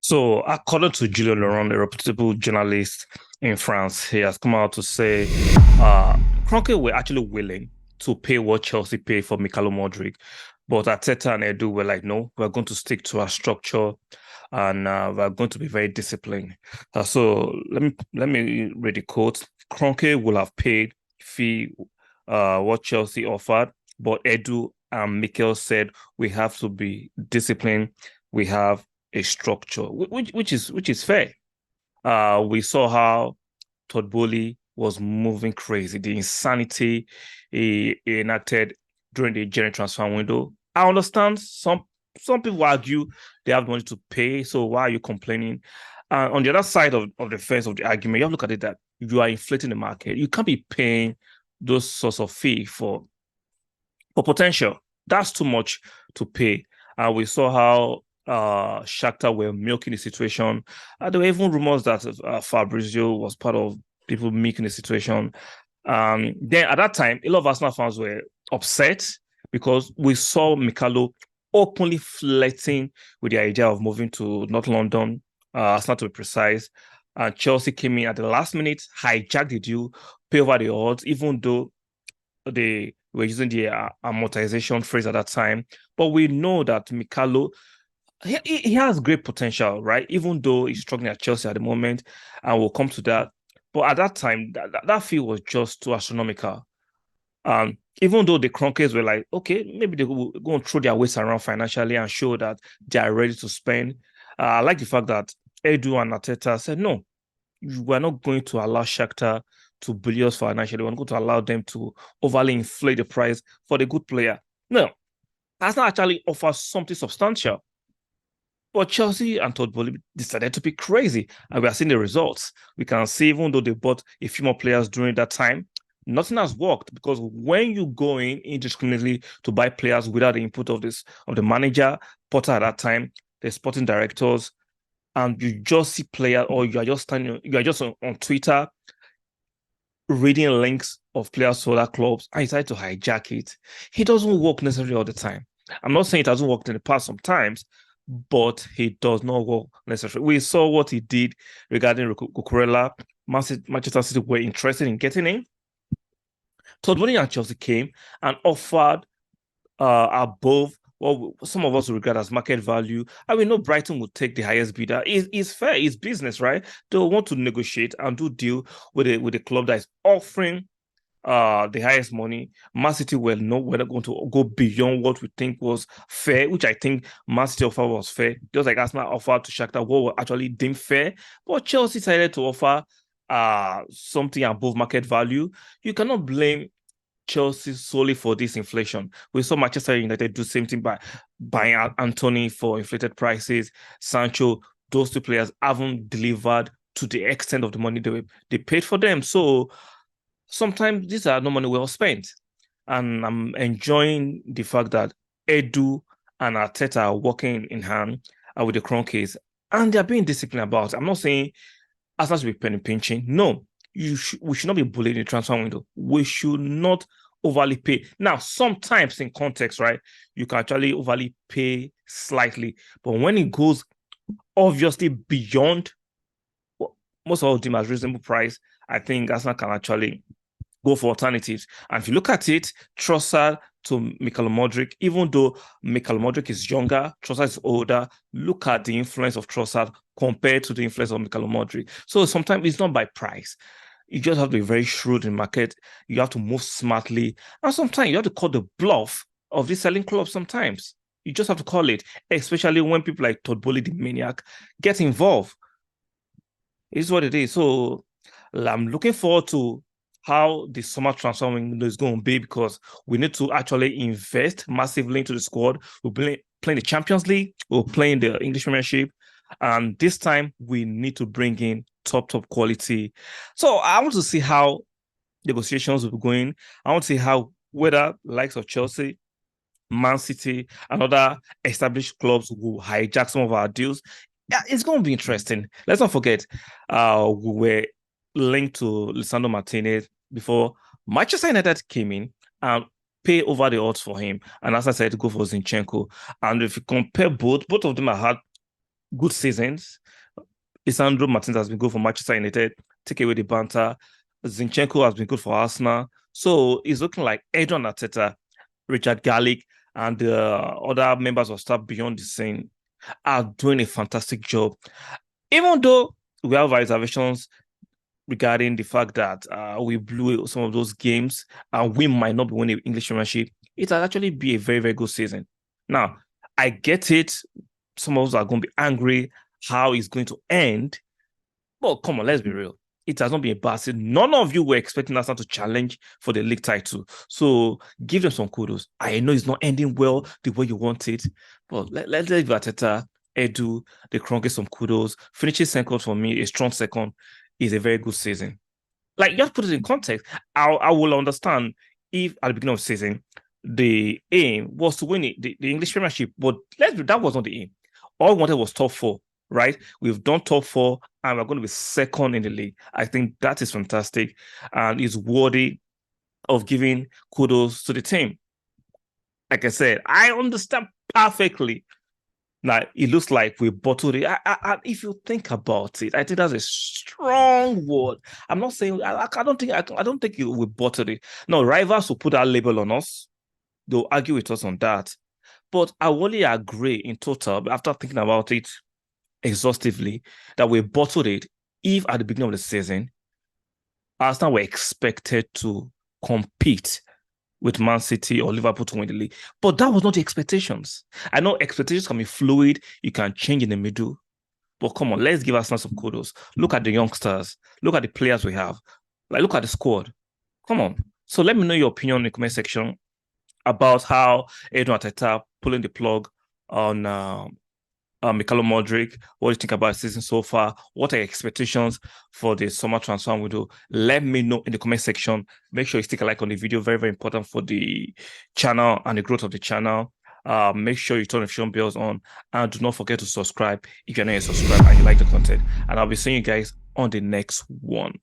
So, according to Julien Laurent, a reputable journalist in France, he has come out to say Kroenke were actually willing to pay what Chelsea paid for Mikhailo Modric, but Arteta and Edu were like, no, we're going to stick to our structure and we're going to be very disciplined. So let me read the quote. Kroenke will have paid fee what Chelsea offered, but Edu and Mikel said we have to be disciplined. We have a structure, which is fair. We saw how Todd Bowley was moving crazy, the insanity he enacted during the January transfer window. I understand some people argue they have money to pay, so why are you complaining? On the other side of the fence of the argument, you have to look at it that you are inflating the market. You can't be paying those sorts of fee for potential. That's too much to pay. And we saw how Shakhtar were milking the situation. There were even rumors that Fabrizio was part of people milking the situation. Then at that time, a lot of Arsenal fans were upset because we saw Mikalo openly flirting with the idea of moving to North London, Arsenal to be precise. And Chelsea came in at the last minute, hijacked the deal, pay over the odds, even though they were using the amortization phrase at that time. But we know that Mikalo, he has great potential, right? Even though he's struggling at Chelsea at the moment, and we'll come to that. But at that time, that fee was just too astronomical. Even though the Kroenkes were like, okay, maybe they will go and throw their weights around financially and show that they are ready to spend. I like the fact that Edu and Arteta said, no, we're not going to allow Shakhtar to bully us financially. We're not going to allow them to overly inflate the price for the good player. No, Arsenal actually offers something substantial. But Chelsea and Todd Bowley decided to be crazy, and we are seeing the results. We can see, even though they bought a few more players during that time, nothing has worked because when you go in indiscriminately to buy players without the input of the manager, Potter at that time, the sporting directors, and you just see players, or you are just on Twitter reading links of players for other clubs, and you decide to hijack it. It doesn't work necessarily all the time. I'm not saying it hasn't worked in the past sometimes, but he does not work necessarily. We saw what he did regarding Cucurella. Manchester City were interested in getting him. Todd Bowley and Chelsea came and offered above what some of us regard as market value. And we know Brighton would take the highest bidder. It's fair, it's business, right? They want to negotiate and do deal with a club that is offering the highest money. Man City will know whether going to go beyond what we think was fair, which I think Man City offer was fair. Just like Arsenal offered to Shakhtar what were actually deemed fair. But Chelsea decided to offer something above market value. You cannot blame Chelsea solely for this inflation. We saw Manchester United do the same thing by buying Anthony for inflated prices. Sancho, those two players haven't delivered to the extent of the money they paid for them. So sometimes these are no money well spent. And I'm enjoying the fact that Edu and Arteta are working in hand with the Kroenkes, and they're being disciplined about it. I'm not saying Arsenal should be penny pinching. No, we should not be bullying the transfer window. We should not overly pay. Now, sometimes in context, right, you can actually overly pay slightly, but when it goes obviously beyond what most of them as reasonable price, I think Arsenal can actually go for alternatives. And if you look at it, Trossard to Mikhailo Modric, even though Mikhailo Modric is younger, Trossard is older, look at the influence of Trossard compared to the influence of Mikhailo Modric. So sometimes it's not by price. You just have to be very shrewd in the market. You have to move smartly. And sometimes you have to call the bluff of the selling club sometimes. You just have to call it, especially when people like Todd Bowley, the maniac, get involved. It's what it is. So I'm looking forward to how the summer transfer window is going to be, because we need to actually invest massively into the squad. We're playing the Champions League, we're playing the English Premiership, and this time we need to bring in top quality. So I want to see how negotiations will be going. I want to see how whether likes of Chelsea, Man City, and other established clubs will hijack some of our deals. Yeah, it's going to be interesting. Let's not forget, we were linked to Lisandro Martinez before Manchester United came in and pay over the odds for him. And as I said, go for Zinchenko. And if you compare both of them have had good seasons. Lisandro Martinez has been good for Manchester United. Take away the banter. Zinchenko has been good for Arsenal. So it's looking like EDU ARTETA, Richard Garlick, and other members of staff beyond the scene are doing a fantastic job. Even though we have reservations regarding the fact that we blew some of those games and we might not be winning the English Premiership, it has actually be a very, very good season. Now, I get it. Some of us are going to be angry how it's going to end. But come on, let's be real. It has not been a bad season. None of you were expecting Arsenal to challenge for the league title. So give them some kudos. I know it's not ending well the way you want it, but let's give Arteta, Edu, the Kroenke some kudos. Finishing second for me, a strong second, is a very good season. Like, just put it in context. I will understand if at the beginning of the season the aim was to win the English Premiership, but that was not the aim. All we wanted was top four, right? We've done top four, and we're going to be second in the league. I think that is fantastic and is worthy of giving kudos to the team. Like I said, I understand perfectly. Now, it looks like we bottled it. If you think about it, I think that's a strong word. I'm not saying I don't think we bottled it. No, rivals will put that label on us. They'll argue with us on that. But I only agree in total, after thinking about it exhaustively, that we bottled it if at the beginning of the season, Arsenal were expected to compete with Man City or Liverpool to win the league. But that was not the expectations. I know expectations can be fluid. You can change in the middle. But come on, let's give Arsenal some kudos. Look at the youngsters. Look at the players we have. Like, look at the squad. Come on. So let me know your opinion in the comment section about how EDU ARTETA pulling the plug on Mikhailo Mudryk. What do you think about the season so far? What are your expectations for the summer transfer window? Let me know in the comment section. Make sure you stick a like on the video. Very, very important for the channel and the growth of the channel. Make sure you turn the notification bells on, and do not forget to subscribe if you're not yet subscribed and you like the content. And I'll be seeing you guys on the next one.